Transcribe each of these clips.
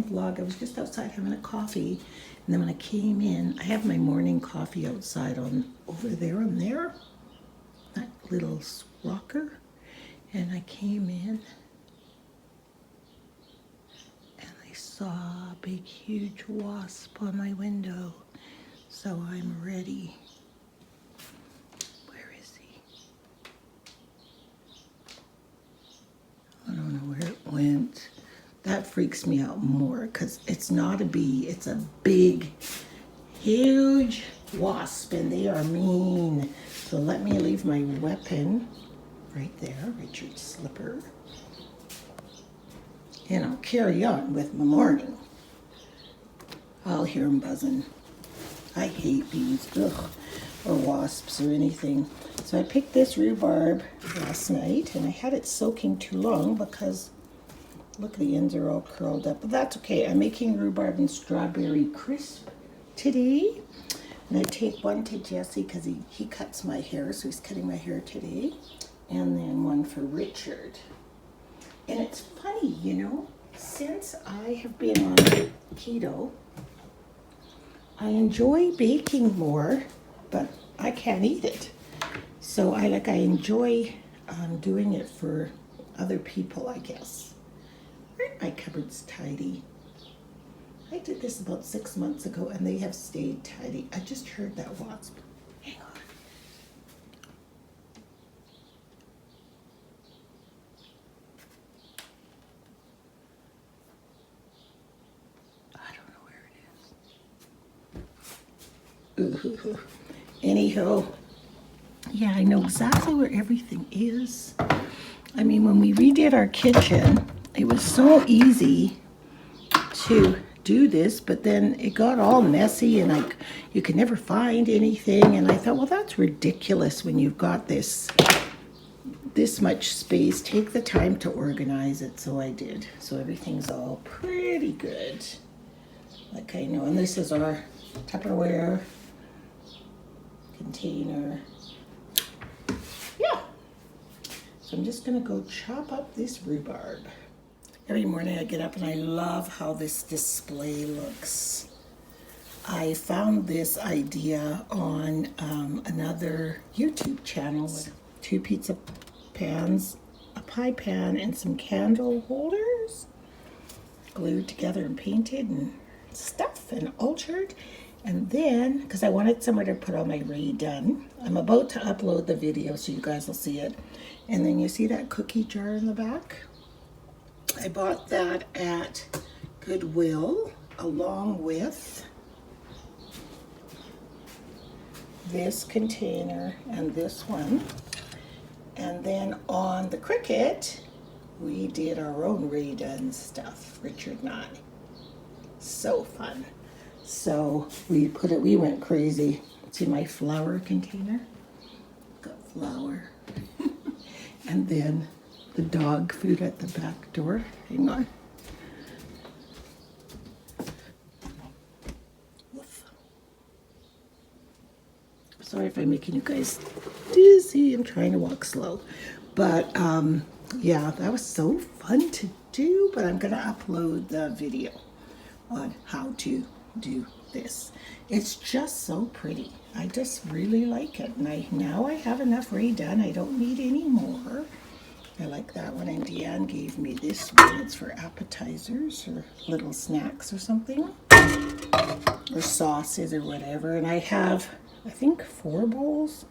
Vlog. I was just outside having a coffee, and then when I came in, I have my morning coffee outside over there on that little rocker, and I came in and I saw a big huge wasp on my window, so I'm ready. Where is he? I don't know where it went. That freaks me out more because it's not a bee, it's a big, huge wasp, and they are mean. So let me leave my weapon right there, Richard's slipper, and I'll carry on with my morning. I'll hear them buzzing. I hate bees, ugh, or wasps or anything. So I picked this rhubarb last night, and I had it soaking too long because look, the ends are all curled up, but that's okay. I'm making rhubarb and strawberry crisp today. And I take one to Jesse because he cuts my hair, so he's cutting my hair today. And then one for Richard. And it's funny, you know, since I have been on keto, I enjoy baking more, but I can't eat it. So I enjoy doing it for other people, I guess. My cupboard's tidy. I did this about 6 months ago and they have stayed tidy. I just heard that wasp. Hang on. I don't know where it is. Ooh. Anyhow, yeah, I know exactly where everything is. I mean, when we redid our kitchen, it was so easy to do this, but then it got all messy and you could never find anything. And I thought, well, that's ridiculous when you've got this much space. Take the time to organize it. So I did. So everything's all pretty good. Like I know. And this is our Tupperware container. Yeah. So I'm just going to go chop up this rhubarb. Every morning I get up and I love how this display looks. I found this idea on another YouTube channel with 2 pizza pans, a pie pan, and some candle holders glued together and painted and stuff and altered. And then, because I wanted somewhere to put all my Ray done, I'm about to upload the video so you guys will see it. And then you see that cookie jar in the back? I bought that at Goodwill along with this container and this one. And then on the Cricut, we did our own Ray Dunn stuff, Richard and I. So fun. So we went crazy. See my flour container? Got flour. And then the dog food at the back door. Hang on. Woof. Sorry if I'm making you guys dizzy. I'm trying to walk slow. But yeah, that was so fun to do. But I'm going to upload the video on how to do this. It's just so pretty. I just really like it. And now I have enough Ray done. I don't need any more. I like that one, and Deanne gave me this one. It's for appetizers or little snacks or something, or sauces or whatever. And I have, I think, 4 bowls,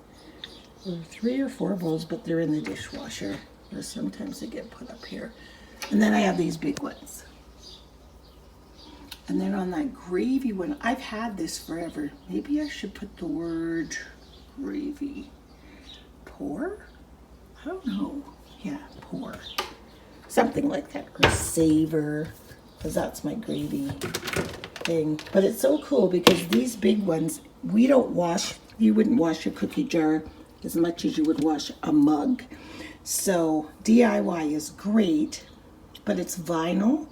or 3 or 4 bowls, but they're in the dishwasher, or sometimes they get put up here. And then I have these big ones. And then on that gravy one, I've had this forever. Maybe I should put the word gravy. Pour? I don't know. Yeah, pour. Something like that. Or savor, because that's my gravy thing. But it's so cool because these big ones, we don't wash. You wouldn't wash your cookie jar as much as you would wash a mug. So DIY is great, but it's vinyl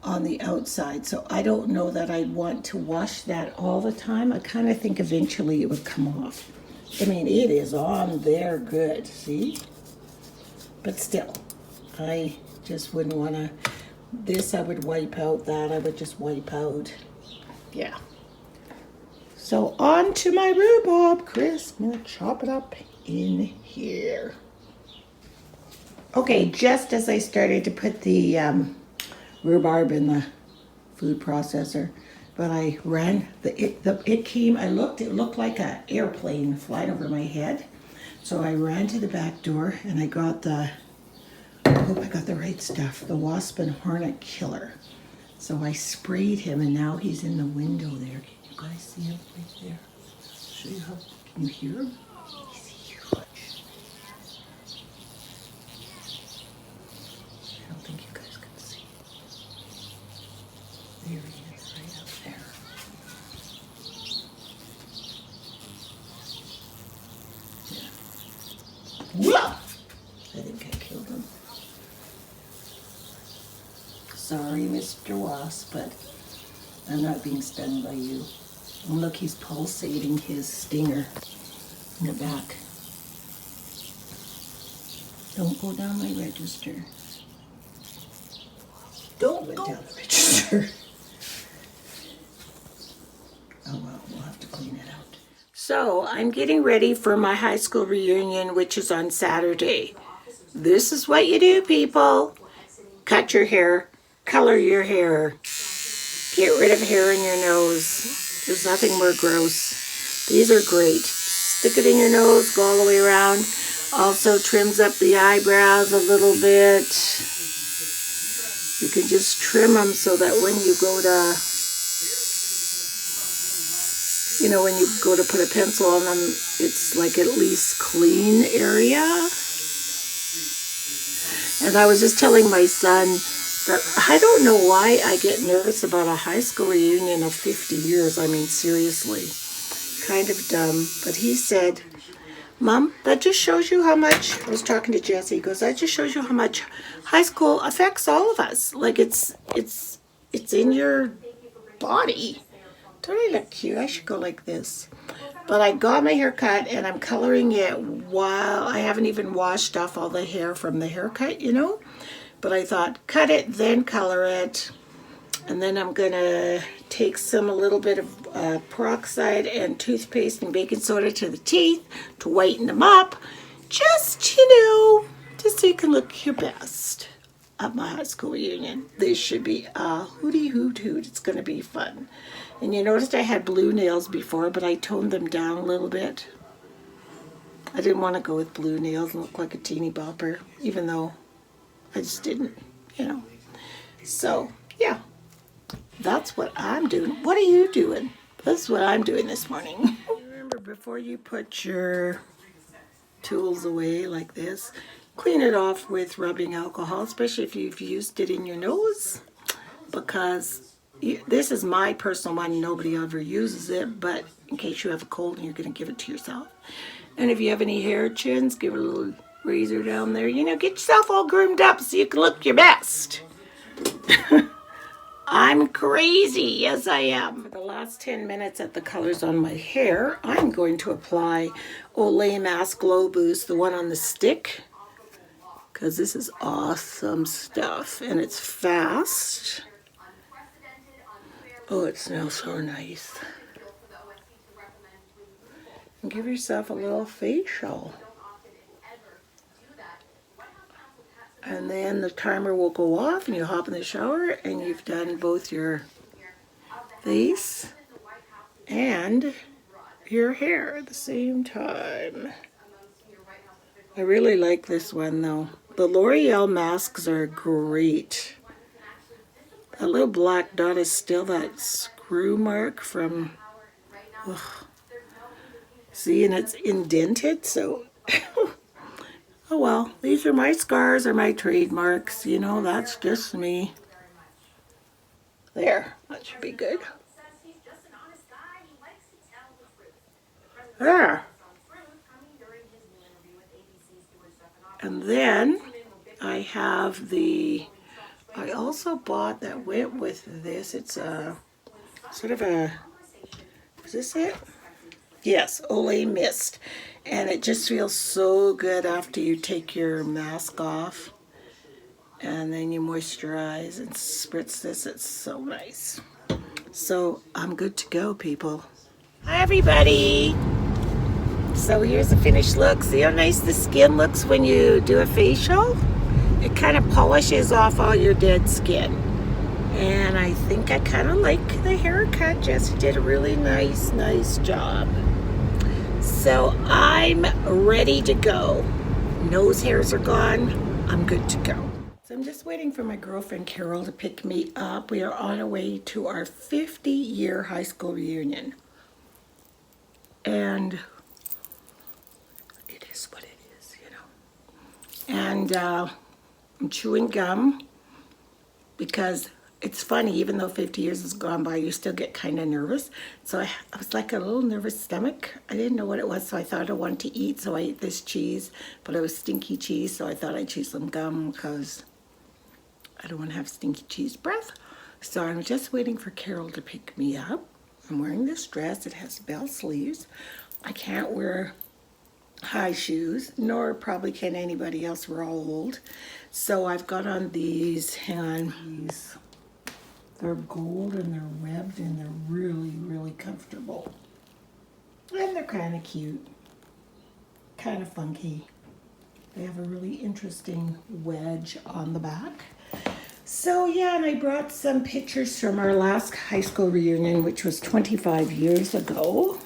on the outside. So I don't know that I'd want to wash that all the time. I kind of think eventually it would come off. I mean, it is on there good, see? But still, I just wouldn't want to. This I would wipe out, that I would just wipe out. Yeah. So on to my rhubarb, Chris. I'm going to chop it up in here. Okay, just as I started to put the rhubarb in the food processor, but I ran, it came, I looked, it looked like an airplane flying over my head. So I ran to the back door and I got the, I hope I got the right stuff, the wasp and hornet killer. So I sprayed him and now he's in the window there. Can you guys see him right there? Show you how, can you hear him? He's huge. I don't think you guys can see. There he is, right up there. Yeah. Whoa! I think I killed him. Sorry, Mr. Wasp, but I'm not being stung by you. And look, he's pulsating his stinger in the back. Don't go down my register. Don't go down the register. Oh well, we'll have to clean it out. So I'm getting ready for my high school reunion, which is on Saturday. This is what you do, people. Cut your hair, color your hair, get rid of hair in your nose. There's nothing more gross. These are great. Stick it in your nose, go all the way around. Also trims up the eyebrows a little bit. You can just trim them so that when you go to, you know, when you go to put a pencil on them, it's like at least clean area. And I was just telling my son that I don't know why I get nervous about a high school reunion of 50 years. I mean, seriously, kind of dumb. But he said, Mom, that just shows you how much, I was talking to Jesse, he goes, that just shows you how much high school affects all of us. Like it's in your body. Don't I look cute? I should go like this. But I got my hair cut and I'm coloring it while I haven't even washed off all the hair from the haircut, you know? But I thought, cut it, then color it. And then I'm gonna take a little bit of peroxide and toothpaste and baking soda to the teeth to whiten them up. Just, you know, just so you can look your best at my high school reunion. This should be a hooty hoot hoot. It's gonna be fun. And you noticed I had blue nails before, but I toned them down a little bit. I didn't want to go with blue nails and look like a teeny bopper, even though I just didn't, you know. So, yeah, that's what I'm doing. What are you doing? That's what I'm doing this morning. Remember, before you put your tools away like this, clean it off with rubbing alcohol, especially if you've used it in your nose, because this is my personal one. Nobody ever uses it, but in case you have a cold and you're going to give it to yourself. And if you have any hair chins, give it a little razor down there. You know, get yourself all groomed up so you can look your best. I'm crazy. Yes, I am. For the last 10 minutes at the colors on my hair, I'm going to apply Olay Mask Glow Boost, the one on the stick, because this is awesome stuff and it's fast. Oh, it smells so nice. And give yourself a little facial. And then the timer will go off and you hop in the shower and you've done both your face and your hair at the same time. I really like this one though. The L'Oreal masks are great. That little black dot is still that screw mark from, ugh. See, and it's indented, so, oh well, these are my scars or my trademarks, you know, that's just me. There, that should be good. There. And then I have I also bought that went with this. It's a sort of is this it? Yes, Olay Mist. And it just feels so good after you take your mask off. And then you moisturize and spritz this. It's so nice. So I'm good to go, people. Hi, everybody. So here's the finished look. See how nice the skin looks when you do a facial? It kind of polishes off all your dead skin. And I think I kind of like the haircut. Jessie did a really nice job. So I'm ready to go. Nose hairs are gone. I'm good to go. So I'm just waiting for my girlfriend Carol to pick me up. We are on our way to our 50-year high school reunion. And it is what it is, you know. And I'm chewing gum because it's funny, even though 50 years has gone by, you still get kind of nervous. So I was like a little nervous stomach. I didn't know what it was, so I thought I wanted to eat. So I ate this cheese, but it was stinky cheese, so I thought I'd chew some gum because I don't want to have stinky cheese breath. So I'm just waiting for Carol to pick me up. I'm wearing this dress. It has bell sleeves. I can't wear high shoes, nor probably can anybody else. We're all old. So I've got on these, they're gold and they're webbed and they're really comfortable. And they're kind of cute, kind of funky. They have a really interesting wedge on the back. So yeah, and I brought some pictures from our last high school reunion, which was 25 years ago.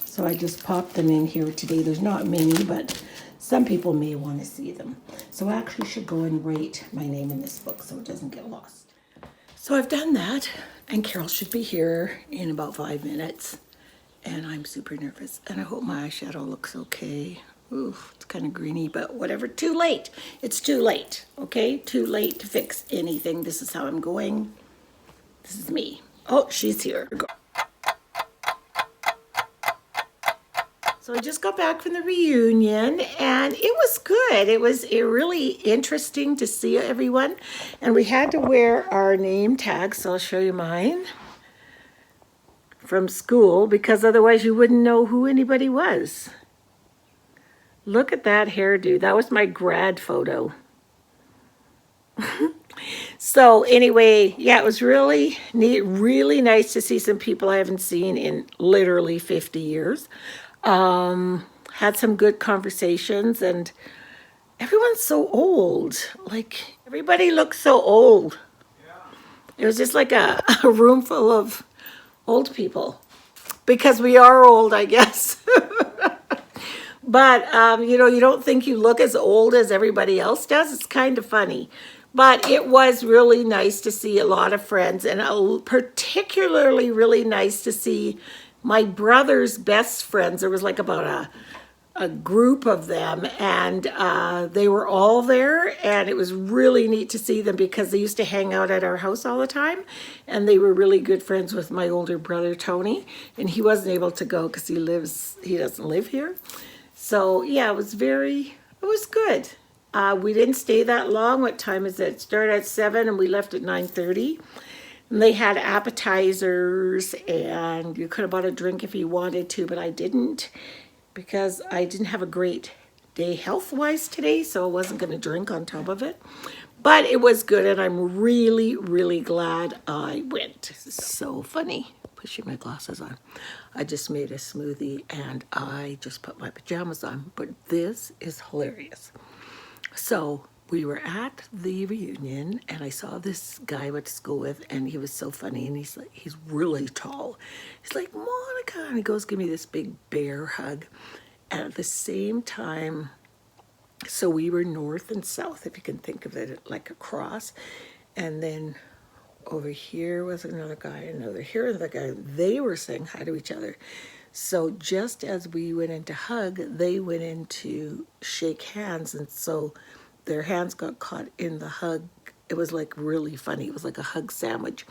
So I just popped them in here today. There's not many, but some people may want to see them. So I actually should go and rate my name in this book so it doesn't get lost. So I've done that, and Carol should be here in about 5 minutes. And I'm super nervous, and I hope my eyeshadow looks okay. Ooh, it's kind of greeny, but whatever. Too late. It's too late, okay? Too late to fix anything. This is how I'm going. This is me. Oh, she's here. So I just got back from the reunion, and it was good. It was really interesting to see everyone. And we had to wear our name tags, so I'll show you mine, from school, because otherwise you wouldn't know who anybody was. Look at that hairdo. That was my grad photo. So anyway, yeah, it was really neat, really nice to see some people I haven't seen in literally 50 years. Had some good conversations, and everyone's so old. Like, everybody looks so old. It was just like a room full of old people, because we are old, I guess. But, you know, you don't think you look as old as everybody else does. It's kind of funny. But it was really nice to see a lot of friends, and particularly really nice to see my brother's best friends. There was like about a group of them, and they were all there, and it was really neat to see them because they used to hang out at our house all the time, and they were really good friends with my older brother Tony, and he wasn't able to go because he doesn't live here. So yeah, it was good. We didn't stay that long. What time is it? It started at 7 and we left at 9:30. And they had appetizers, and you could have bought a drink if you wanted to, but I didn't, because I didn't have a great day health-wise today, so I wasn't going to drink on top of it. But it was good, and I'm really glad I went. This is so funny. Pushing my glasses on. I just made a smoothie, and I just put my pajamas on, but this is hilarious. So we were at the reunion, and I saw this guy I went to school with, and he was so funny, and he's really tall. He's like, Monica, and he goes, give me this big bear hug. And at the same time, so we were north and south, if you can think of it like a cross, and then over here was another guy, another guy. They were saying hi to each other. So just as we went in to hug, they went in to shake hands, and so their hands got caught in the hug. It was like really funny. It was like a hug sandwich.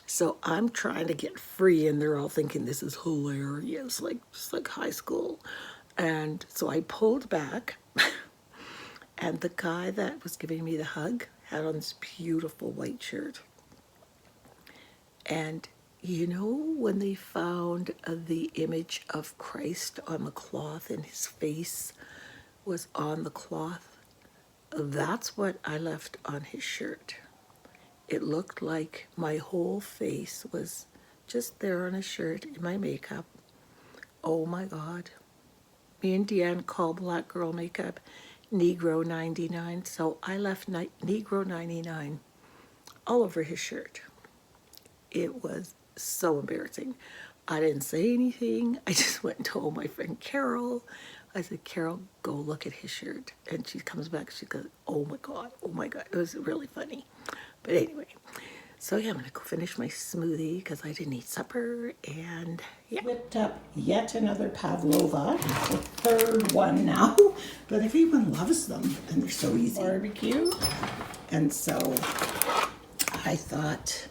So I'm trying to get free, and they're all thinking this is hilarious, like just like high school. And so I pulled back, and the guy that was giving me the hug had on this beautiful white shirt. And you know, when they found the image of Christ on the cloth and his face was on the cloth, that's what I left on his shirt. It looked like my whole face was just there on his shirt in my makeup. Oh my God. Me and Deanne call black girl makeup Negro 99, so I left Negro 99 all over his shirt. It was so embarrassing. I didn't say anything. I just went and told my friend Carol. I said, Carol, go look at his shirt. And she comes back, she goes, oh my God, oh my God. It was really funny. But anyway, so yeah, I'm gonna go finish my smoothie because I didn't eat supper, and yeah. Whipped up yet another pavlova, the third one now, but everyone loves them and they're so easy. Barbecue. And so I thought,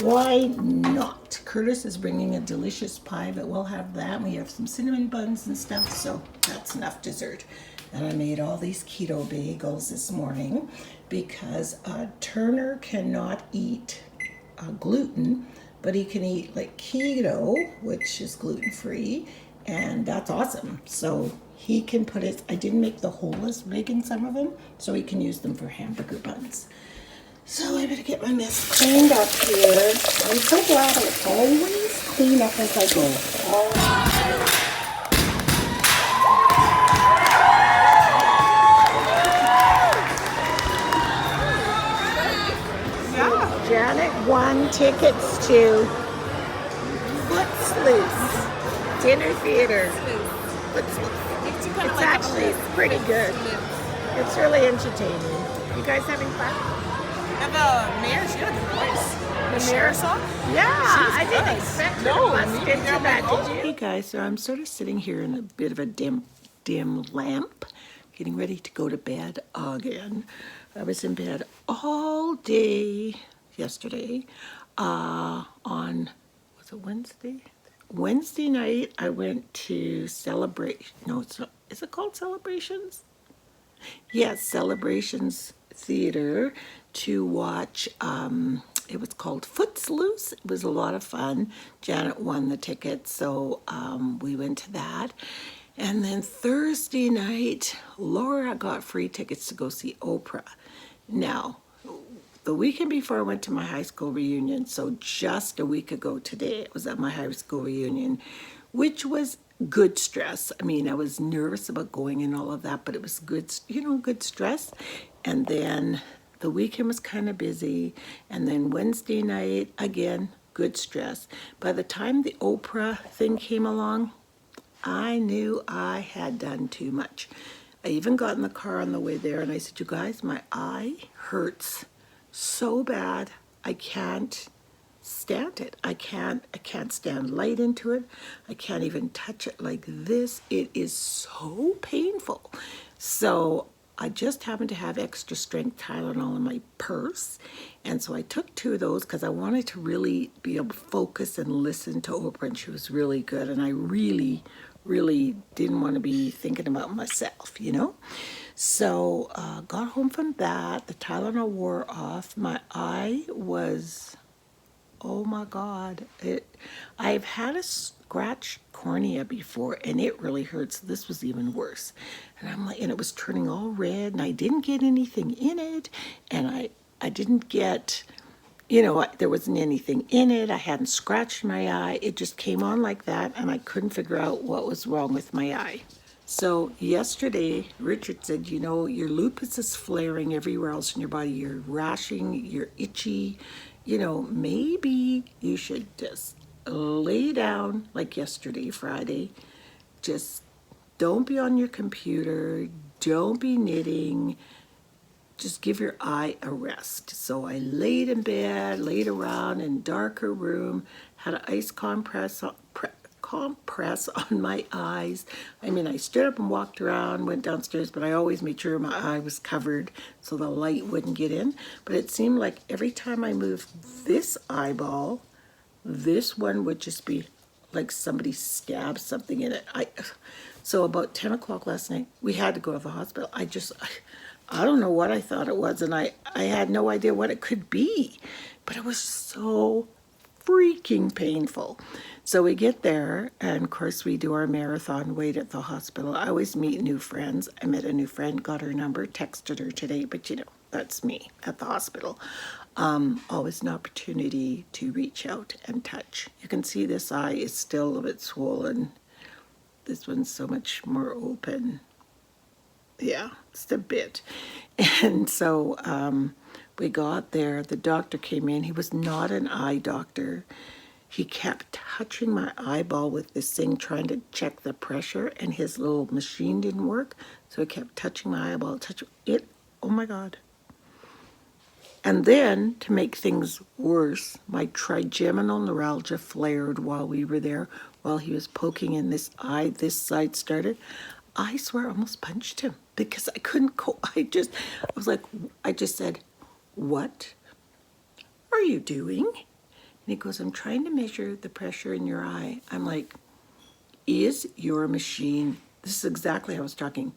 why not? Curtis is bringing a delicious pie, but we'll have that. We have some cinnamon buns and stuff, so that's enough dessert. And I made all these keto bagels this morning because Turner cannot eat gluten, but he can eat like keto, which is gluten-free, and that's awesome. So he can put it, I didn't make the hole as big in some of them, so he can use them for hamburger buns. So I better get my mess cleaned up here. I'm so glad I always clean up as I go. Yeah. Janet won tickets to Footloose Dinner Theater. Footloose. It's actually pretty good. It's really entertaining. You guys having fun? And the mayor, she had a good voice. The mayor song? Yeah, I didn't expect her to bust into that, did you? Hey guys, so I'm sort of sitting here in a bit of a dim lamp, getting ready to go to bed again. I was in bed all day yesterday on, was it Wednesday? Wednesday night, I went to celebrate, no, it's not, is it called Celebrations? Yes, Celebrations Theater to watch, it was called Footloose. It was a lot of fun. Janet won the ticket, so we went to that. And then Thursday night, Laura got free tickets to go see Oprah. Now, the weekend before I went to my high school reunion, so just a week ago today, it was at my high school reunion, which was good stress. I mean, I was nervous about going and all of that, but it was good, you know, good stress. And then the weekend was kind of busy. And then Wednesday night, again, good stress. By the time the Oprah thing came along, I knew I had done too much. I even got in the car on the way there and I said, you guys, my eye hurts so bad. I can't stand it. I can't stand light into it. I can't even touch it like this. It is so painful. So I just happened to have extra strength Tylenol in my purse. And so I took 2 of those because I wanted to really be able to focus and listen to Oprah, and she was really good. And I really didn't want to be thinking about myself, you know? So got home from that. The Tylenol wore off. My eye was, oh my God. I've had a scratch cornea before and it really hurts. This was even worse. And I'm like, and it was turning all red and I didn't get anything in it. And I didn't get, you know, there wasn't anything in it. I hadn't scratched my eye. It just came on like that and I couldn't figure out what was wrong with my eye. So yesterday, Richard said, you know, your lupus is flaring everywhere else in your body. You're rashing, you're itchy. You know, maybe you should just lay down like yesterday, Friday. Just don't be on your computer. Don't be knitting. Just give your eye a rest. So I laid in bed, laid around in a darker room, had an ice compress on my eyes. I mean, I stood up and walked around, went downstairs, but I always made sure my eye was covered so the light wouldn't get in. But it seemed like every time I moved this eyeball, this one would just be like somebody stabbed something in it. So about 10 o'clock last night, we had to go to the hospital. I don't know what I thought it was, and I had no idea what it could be, but it was so freaking painful. So we get there, and of course we do our marathon wait at the hospital. I always meet new friends. I met a new friend, got her number, texted her today, but you know, that's me at the hospital. Always an opportunity to reach out and touch. You can see this eye is still a bit swollen. This one's so much more open. Yeah, just a bit. And so we got there. The doctor came in. He was not an eye doctor. He kept touching my eyeball with this thing, trying to check the pressure, and his little machine didn't work. So he kept touching my eyeball, touching it. Oh my God. And then, to make things worse, my trigeminal neuralgia flared while we were there, while he was poking in this eye. This side started. I swear I almost punched him because I couldn't go. I just said, "What are you doing?" And he goes, "I'm trying to measure the pressure in your eye." I'm like, "Is your machine," this is exactly how I was talking,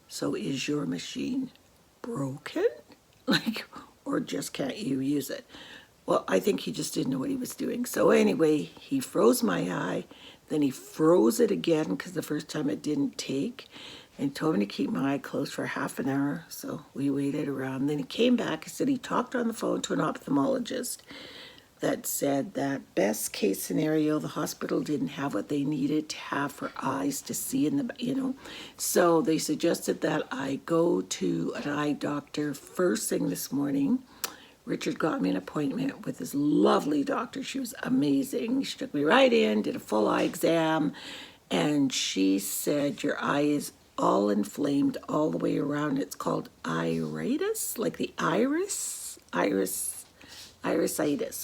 "so is your machine broken? Like, or just can't you use it?" Well, I think he just didn't know what he was doing. So anyway, he froze my eye, then he froze it again because the first time it didn't take, and told me to keep my eye closed for half an hour. So we waited around. Then he came back. He said he talked on the phone to an ophthalmologist that said that best case scenario, the hospital didn't have what they needed to have for eyes to see in the, you know. So they suggested that I go to an eye doctor first thing this morning. Richard got me an appointment with this lovely doctor. She was amazing. She took me right in, did a full eye exam, and she said, your eye is all inflamed all the way around. It's called iritis, like the irisitis,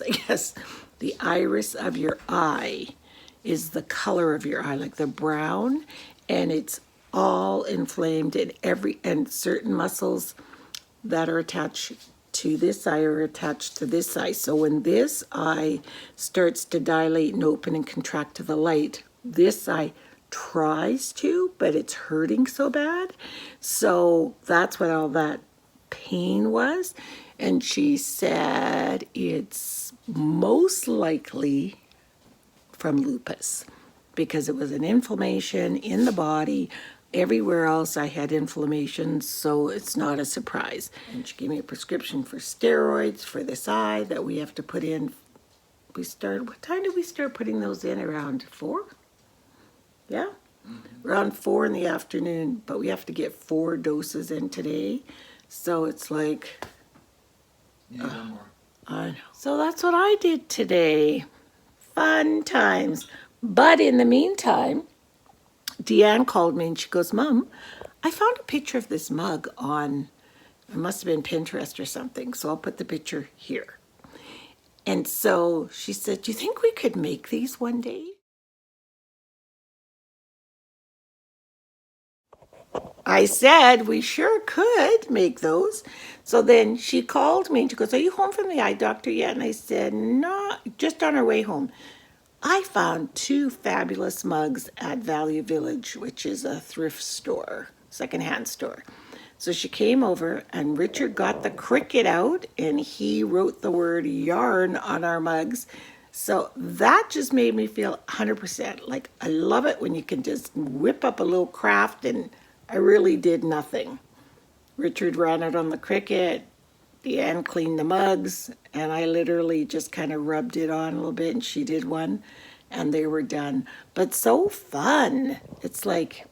I guess. The iris of your eye is the color of your eye, like the brown, and it's all inflamed, and certain muscles that are attached to this eye are attached to this eye. So when this eye starts to dilate and open and contract to the light, this eye tries to, but it's hurting so bad. So that's what all that pain was. And she said it's most likely from lupus because it was an inflammation in the body. Everywhere else I had inflammation, so it's not a surprise. And she gave me a prescription for steroids for this eye that we have to put in. What time did we start putting those in? Around 4? Yeah? Mm-hmm. Around 4 in the afternoon, but we have to get 4 doses in today. So it's like... one more. I know. So that's what I did today. Fun times. But in the meantime, Deanne called me and she goes, "Mom, I found a picture of this mug on, it must have been Pinterest or something, so I'll put the picture here." And so she said, "Do you think we could make these one day?" I said, "We sure could make those." So then she called me and she goes, "Are you home from the eye doctor yet?" And I said, "No, just on our way home." I found 2 fabulous mugs at Value Village, which is a thrift store, secondhand store. So she came over and Richard got the Cricut out and he wrote the word yarn on our mugs. So that just made me feel 100%. Like, I love it when you can just whip up a little craft, and I really did nothing. Richard ran it on the Cricut. Deanne cleaned the mugs, and I literally just kind of rubbed it on a little bit, and she did one, and they were done. But so fun. It's like,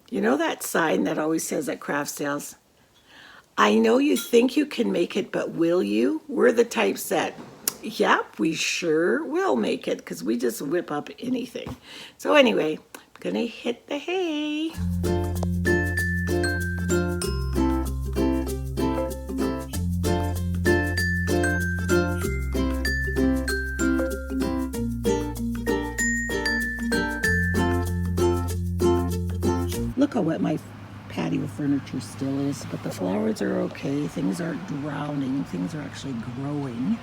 you know that sign that always says at craft sales, "I know you think you can make it, but will you?" We're the types that, yep, we sure will make it, because we just whip up anything. So anyway, I'm going to hit the hay. Look how wet my patio furniture still is, but the flowers are okay. Things aren't drowning. Things are actually growing.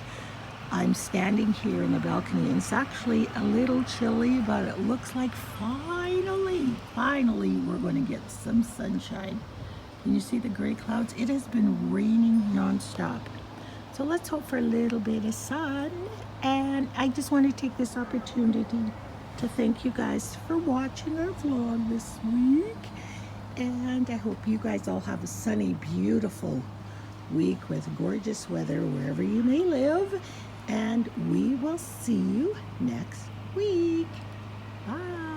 I'm standing here in the balcony, and it's actually a little chilly, but it looks like finally Yay! Finally, we're going to get some sunshine. Can you see the gray clouds? It has been raining nonstop. So let's hope for a little bit of sun. And I just want to take this opportunity to thank you guys for watching our vlog this week. And I hope you guys all have a sunny, beautiful week with gorgeous weather wherever you may live. And we will see you next week. Bye.